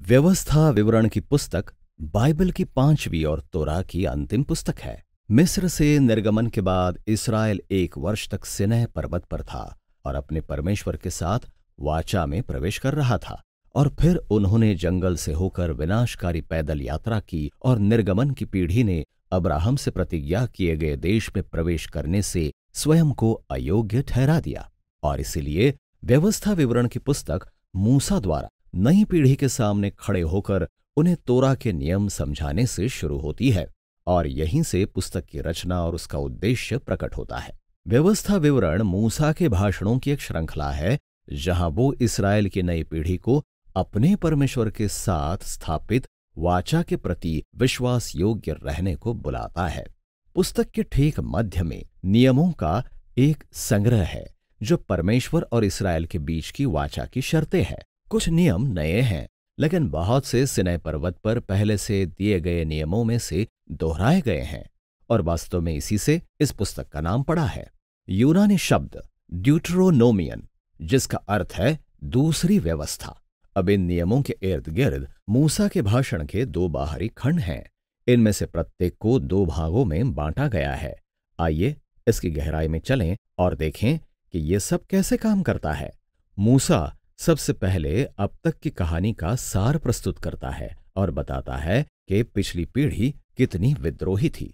व्यवस्था विवरण की पुस्तक बाइबल की 5वीं और तोरा की अंतिम पुस्तक है। मिस्र से निर्गमन के बाद इस्राएल 1 वर्ष तक सिनै पर्वत पर था और अपने परमेश्वर के साथ वाचा में प्रवेश कर रहा था। और फिर उन्होंने जंगल से होकर विनाशकारी पैदल यात्रा की और निर्गमन की पीढ़ी ने अब्राहम से प्रतिज्ञा किए गए देश में प्रवेश करने से स्वयं को अयोग्य ठहरा दिया। और इसीलिए व्यवस्था विवरण की पुस्तक मूसा द्वारा नई पीढ़ी के सामने खड़े होकर उन्हें तोरा के नियम समझाने से शुरू होती है और यहीं से पुस्तक की रचना और उसका उद्देश्य प्रकट होता है। व्यवस्था विवरण मूसा के भाषणों की एक श्रृंखला है जहां वो इस्राएल की नई पीढ़ी को अपने परमेश्वर के साथ स्थापित वाचा के प्रति विश्वास योग्य रहने को बुलाता है। पुस्तक के ठीक मध्य में नियमों का एक संग्रह है जो परमेश्वर और इस्राएल के बीच की वाचा की शर्तें हैं। कुछ नियम नए हैं, लेकिन बहुत से सिनै पर्वत पर पहले से दिए गए नियमों में से दोहराए गए हैं और वास्तव में इसी से इस पुस्तक का नाम पड़ा है। यूनानी शब्द ड्यूटरोनोमियन, जिसका अर्थ है दूसरी व्यवस्था। अब इन नियमों के इर्द गिर्द मूसा के भाषण के 2 बाहरी खंड हैं। इनमें से प्रत्येक को 2 भागों में बांटा गया है। आइए इसकी गहराई में चलें और देखें कि ये सब कैसे काम करता है। मूसा सबसे पहले अब तक की कहानी का सार प्रस्तुत करता है और बताता है कि पिछली पीढ़ी कितनी विद्रोही थी।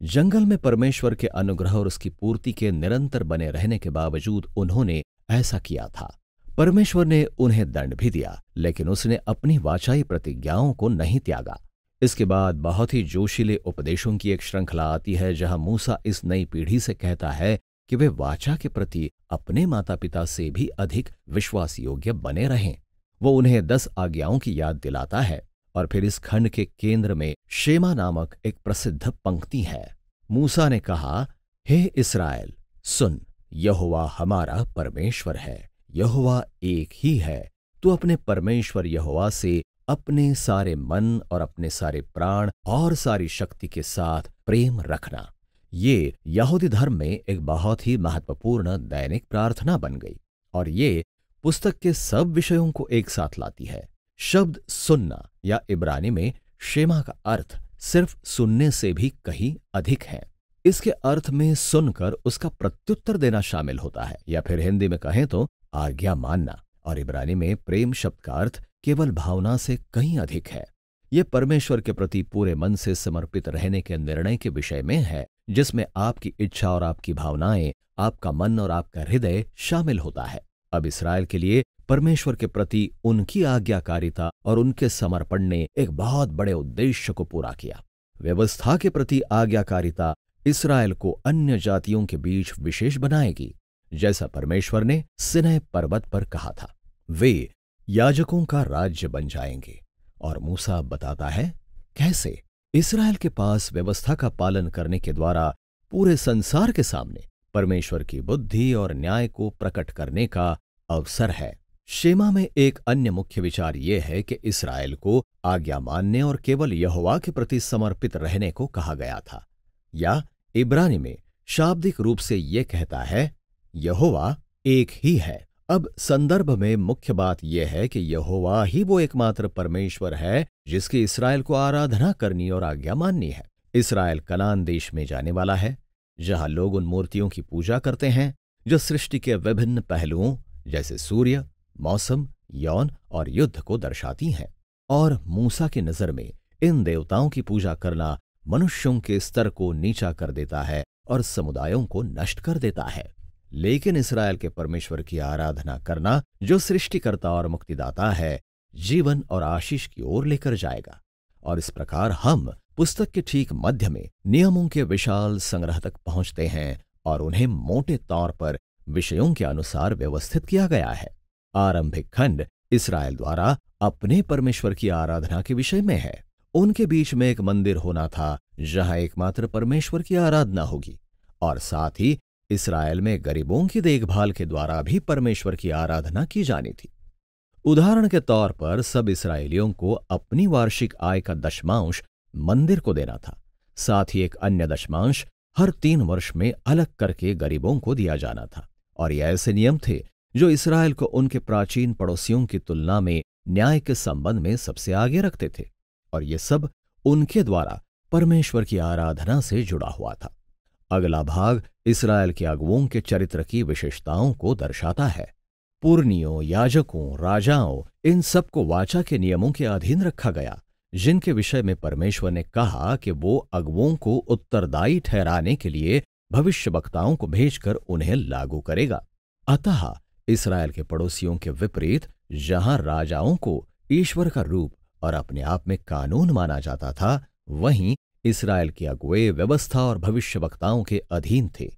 जंगल में परमेश्वर के अनुग्रह और उसकी पूर्ति के निरंतर बने रहने के बावजूद उन्होंने ऐसा किया था। परमेश्वर ने उन्हें दंड भी दिया, लेकिन उसने अपनी वाचाई प्रतिज्ञाओं को नहीं त्यागा। इसके बाद बहुत ही जोशीले उपदेशों की एक श्रृंखला आती है जहां मूसा इस नई पीढ़ी से कहता है कि वे वाचा के प्रति अपने माता पिता से भी अधिक विश्वास योग्य बने रहें। वो उन्हें 10 आज्ञाओं की याद दिलाता है और फिर इस खंड के केंद्र में शेमा नामक एक प्रसिद्ध पंक्ति है। मूसा ने कहा, हे इस्राएल सुन, यहोवा हमारा परमेश्वर है, यहोवा एक ही है। तू अपने परमेश्वर यहोवा से अपने सारे मन और अपने सारे प्राण और सारी शक्ति के साथ प्रेम रखना। ये यहूदी धर्म में एक बहुत ही महत्वपूर्ण दैनिक प्रार्थना बन गई और ये पुस्तक के सब विषयों को एक साथ लाती है। शब्द सुनना या इब्रानी में शेमा का अर्थ सिर्फ सुनने से भी कहीं अधिक है। इसके अर्थ में सुनकर उसका प्रत्युत्तर देना शामिल होता है, या फिर हिंदी में कहें तो आज्ञा मानना। और इब्रानी में प्रेम शब्द का अर्थ केवल भावना से कहीं अधिक है। यह परमेश्वर के प्रति पूरे मन से समर्पित रहने के निर्णय के विषय में है, जिसमें आपकी इच्छा और आपकी भावनाएं, आपका मन और आपका हृदय शामिल होता है। अब इस्राएल के लिए परमेश्वर के प्रति उनकी आज्ञाकारिता और उनके समर्पण ने एक बहुत बड़े उद्देश्य को पूरा किया। व्यवस्था के प्रति आज्ञाकारिता इस्राएल को अन्य जातियों के बीच विशेष बनाएगी, जैसा परमेश्वर ने सिनै पर्वत पर कहा था। वे याजकों का राज्य बन जाएंगे। और मूसा बताता है कैसे। इस्राएल के पास व्यवस्था का पालन करने के द्वारा पूरे संसार के सामने परमेश्वर की बुद्धि और न्याय को प्रकट करने का अवसर है। शेमा में एक अन्य मुख्य विचार यह है कि इस्राएल को आज्ञा मानने और केवल यहोवा के प्रति समर्पित रहने को कहा गया था, या इब्रानी में शाब्दिक रूप से यह कहता है यहोवा एक ही है। अब संदर्भ में मुख्य बात यह है कि यहोवा ही वो एकमात्र परमेश्वर है जिसकी इस्राएल को आराधना करनी और आज्ञा माननी है। इस्राएल कनान देश में जाने वाला है, जहां लोग उन मूर्तियों की पूजा करते हैं जो सृष्टि के विभिन्न पहलुओं जैसे सूर्य, मौसम, यौन और युद्ध को दर्शाती हैं। और मूसा की नजर में इन देवताओं की पूजा करना मनुष्यों के स्तर को नीचा कर देता है और समुदायों को नष्ट कर देता है। लेकिन इस्राएल के परमेश्वर की आराधना करना, जो सृष्टिकर्ता और मुक्तिदाता है, जीवन और आशीष की ओर लेकर जाएगा। और इस प्रकार हम पुस्तक के ठीक मध्य में नियमों के विशाल संग्रह तक पहुंचते हैं और उन्हें मोटे तौर पर विषयों के अनुसार व्यवस्थित किया गया है। आरंभिक खंड इस्राएल द्वारा अपने परमेश्वर की आराधना के विषय में है। उनके बीच में एक मंदिर होना था जहां एकमात्र परमेश्वर की आराधना होगी, और साथ ही इस्राएल में गरीबों की देखभाल के द्वारा भी परमेश्वर की आराधना की जानी थी। उदाहरण के तौर पर सब इस्राएलियों को अपनी वार्षिक आय का दशमांश मंदिर को देना था। साथ ही एक अन्य दशमांश हर 3 वर्ष में अलग करके गरीबों को दिया जाना था। और ये ऐसे नियम थे जो इस्राएल को उनके प्राचीन पड़ोसियों की तुलना में न्याय के संबंध में सबसे आगे रखते थे, और ये सब उनके द्वारा परमेश्वर की आराधना से जुड़ा हुआ था। अगला भाग इस्राएल के अगुओं के चरित्र की विशेषताओं को दर्शाता है। पुरनियों, याजकों, राजाओं, इन सबको वाचा के नियमों के अधीन रखा गया, जिनके विषय में परमेश्वर ने कहा कि वो अगुओं को उत्तरदायी ठहराने के लिए भविष्यवक्ताओं को भेजकर उन्हें लागू करेगा। अतः इस्राएल के पड़ोसियों के विपरीत, जहां राजाओं को ईश्वर का रूप और अपने आप में कानून माना जाता था, वहीं इस्राएल के अगुए व्यवस्था और भविष्यवक्ताओं के अधीन थे।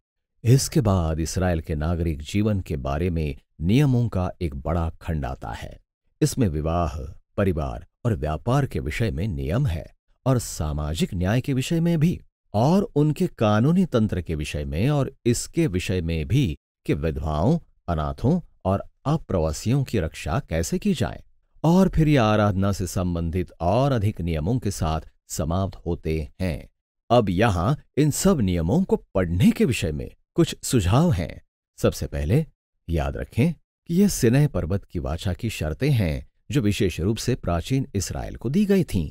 इसके बाद इस्राएल के नागरिक जीवन के बारे में नियमों का एक बड़ा खंड आता है। इसमें विवाह, परिवार और व्यापार के विषय में नियम है, और सामाजिक न्याय के विषय में भी, और उनके कानूनी तंत्र के विषय में, और इसके विषय में भी कि विधवाओं, अनाथों और अप्रवासियों की रक्षा कैसे की जाए। और फिर ये आराधना से संबंधित और अधिक नियमों के साथ समाप्त होते हैं। अब यहां इन सब नियमों को पढ़ने के विषय में कुछ सुझाव हैं। सबसे पहले याद रखें कि ये सिनै पर्वत की वाचा की शर्तें हैं जो विशेष रूप से प्राचीन इस्राएल को दी गई थीं।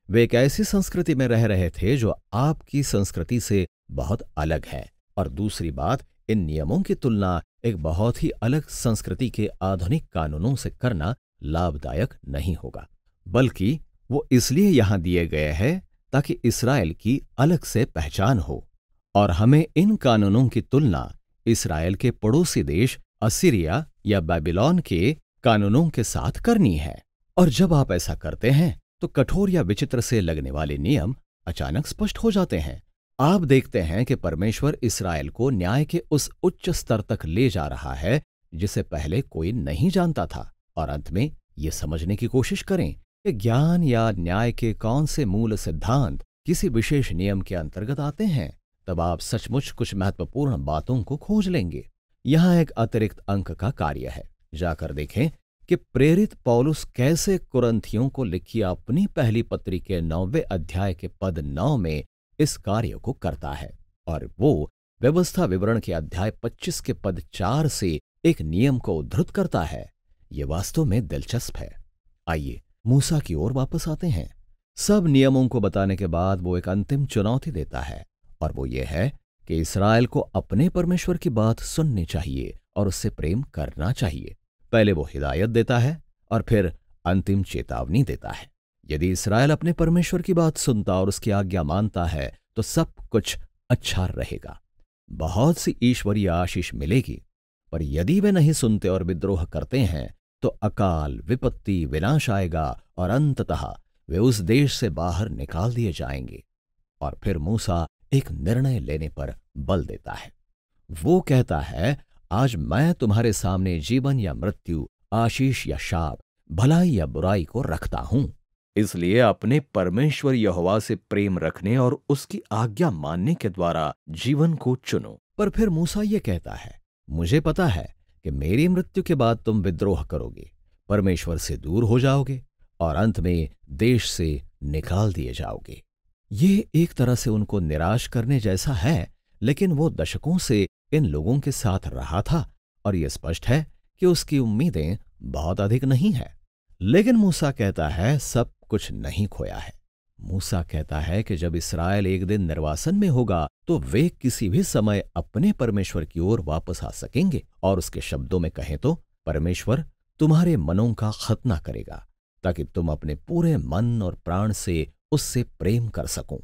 वे एक ऐसी संस्कृति में रह रहे थे जो आपकी संस्कृति से बहुत अलग है। और दूसरी बात, इन नियमों की तुलना एक बहुत ही अलग संस्कृति के आधुनिक कानूनों से करना लाभदायक नहीं होगा, बल्कि वो इसलिए यहां दिए गए हैं ताकि इस्राएल की अलग से पहचान हो। और हमें इन कानूनों की तुलना इस्राएल के पड़ोसी देश असीरिया या बाबिलोन के कानूनों के साथ करनी है। और जब आप ऐसा करते हैं तो कठोर या विचित्र से लगने वाले नियम अचानक स्पष्ट हो जाते हैं। आप देखते हैं कि परमेश्वर इस्राएल को न्याय के उस उच्च स्तर तक ले जा रहा है जिसे पहले कोई नहीं जानता था। और अंत में ये समझने की कोशिश करें कि ज्ञान या न्याय के कौन से मूल सिद्धांत किसी विशेष नियम के अंतर्गत आते हैं, तब आप सचमुच कुछ महत्वपूर्ण बातों को खोज लेंगे। यहां एक अतिरिक्त अंक का कार्य है। जाकर देखें कि प्रेरित पौलुस कैसे कुरिन्थियों को लिखी अपनी पहली पत्री के 9वें अध्याय के पद 9 में इस कार्य को करता है। और वो व्यवस्था विवरण के अध्याय 25 के पद 4 से एक नियम को उद्धृत करता है। ये वास्तव में दिलचस्प है। आइए मूसा की ओर वापस आते हैं। सब नियमों को बताने के बाद वो एक अंतिम चुनौती देता है, और वो ये है कि इस्राएल को अपने परमेश्वर की बात सुननी चाहिए और उससे प्रेम करना चाहिए। पहले वो हिदायत देता है और फिर अंतिम चेतावनी देता है। यदि इस्राएल अपने परमेश्वर की बात सुनता और उसकी आज्ञा मानता है तो सब कुछ अच्छा रहेगा, बहुत सी ईश्वरीय आशीष मिलेगी। पर यदि वे नहीं सुनते और विद्रोह करते हैं तो अकाल, विपत्ति, विनाश आएगा और अंततः वे उस देश से बाहर निकाल दिए जाएंगे। और फिर मूसा एक निर्णय लेने पर बल देता है। वो कहता है, आज मैं तुम्हारे सामने जीवन या मृत्यु, आशीष या शाप, भलाई या बुराई को रखता हूं। इसलिए अपने परमेश्वर यहोवा से प्रेम रखने और उसकी आज्ञा मानने के द्वारा जीवन को चुनो। पर फिर मूसा ये कहता है, मुझे पता है कि मेरी मृत्यु के बाद तुम विद्रोह करोगे, परमेश्वर से दूर हो जाओगे और अंत में देश से निकाल दिए जाओगे। ये एक तरह से उनको निराश करने जैसा है, लेकिन वो दशकों से इन लोगों के साथ रहा था और यह स्पष्ट है कि उसकी उम्मीदें बहुत अधिक नहीं है। लेकिन मूसा कहता है सब कुछ नहीं खोया है। मूसा कहता है कि जब इस्राएल एक दिन निर्वासन में होगा तो वे किसी भी समय अपने परमेश्वर की ओर वापस आ सकेंगे। और उसके शब्दों में कहें तो परमेश्वर तुम्हारे मनों का खतना करेगा ताकि तुम अपने पूरे मन और प्राण से उससे प्रेम कर सको।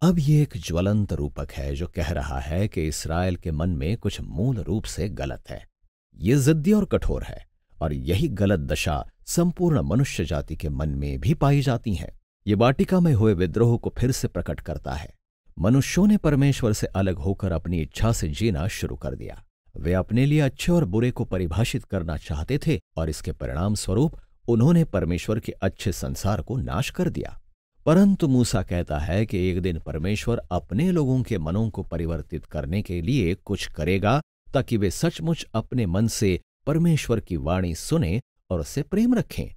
अब ये एक ज्वलंत रूपक है जो कह रहा है कि इस्राएल के मन में कुछ मूल रूप से गलत है। ये जिद्दी और कठोर है, और यही गलत दशा संपूर्ण मनुष्य जाति के मन में भी पाई जाती है। ये वाटिका में हुए विद्रोह को फिर से प्रकट करता है। मनुष्यों ने परमेश्वर से अलग होकर अपनी इच्छा से जीना शुरू कर दिया। वे अपने लिए अच्छे और बुरे को परिभाषित करना चाहते थे, और इसके परिणाम स्वरूप उन्होंने परमेश्वर के अच्छे संसार को नाश कर दिया। परंतु मूसा कहता है कि एक दिन परमेश्वर अपने लोगों के मनों को परिवर्तित करने के लिए कुछ करेगा ताकि वे सचमुच अपने मन से परमेश्वर की वाणी सुने और उससे प्रेम रखें,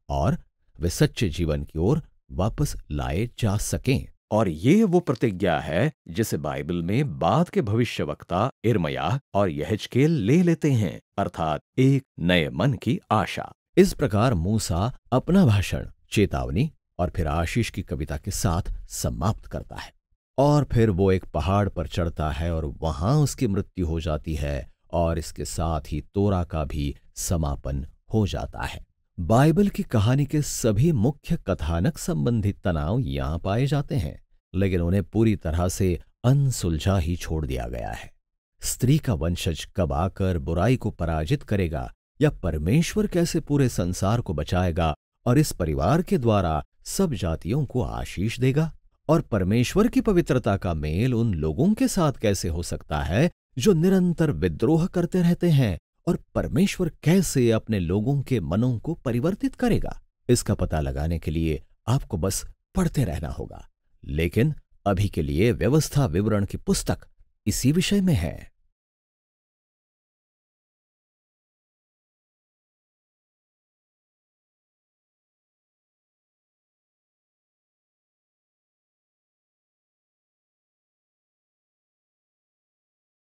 और वे सच्चे जीवन की ओर वापस लाए जा सकें। और ये वो प्रतिज्ञा है जिसे बाइबल में बाद के भविष्यवक्ता इर्मयाह और यहेजकेल ले लेते हैं, अर्थात एक नए मन की आशा। इस प्रकार मूसा अपना भाषण चेतावनी और फिर आशीष की कविता के साथ समाप्त करता है। और फिर वो एक पहाड़ पर चढ़ता है और वहां उसकी मृत्यु हो जाती है और इसके साथ ही तोरा का भी समापन हो जाता है। बाइबल की कहानी के सभी मुख्य कथानक संबंधी तनाव यहां पाए जाते हैं, लेकिन उन्हें पूरी तरह से अनसुलझा ही छोड़ दिया गया है। स्त्री का वंशज कब आकर बुराई को पराजित करेगा, या परमेश्वर कैसे पूरे संसार को बचाएगा और इस परिवार के द्वारा सब जातियों को आशीष देगा, और परमेश्वर की पवित्रता का मेल उन लोगों के साथ कैसे हो सकता है जो निरंतर विद्रोह करते रहते हैं, और परमेश्वर कैसे अपने लोगों के मनों को परिवर्तित करेगा, इसका पता लगाने के लिए आपको बस पढ़ते रहना होगा। लेकिन अभी के लिए व्यवस्था विवरण की पुस्तक इसी विषय में है।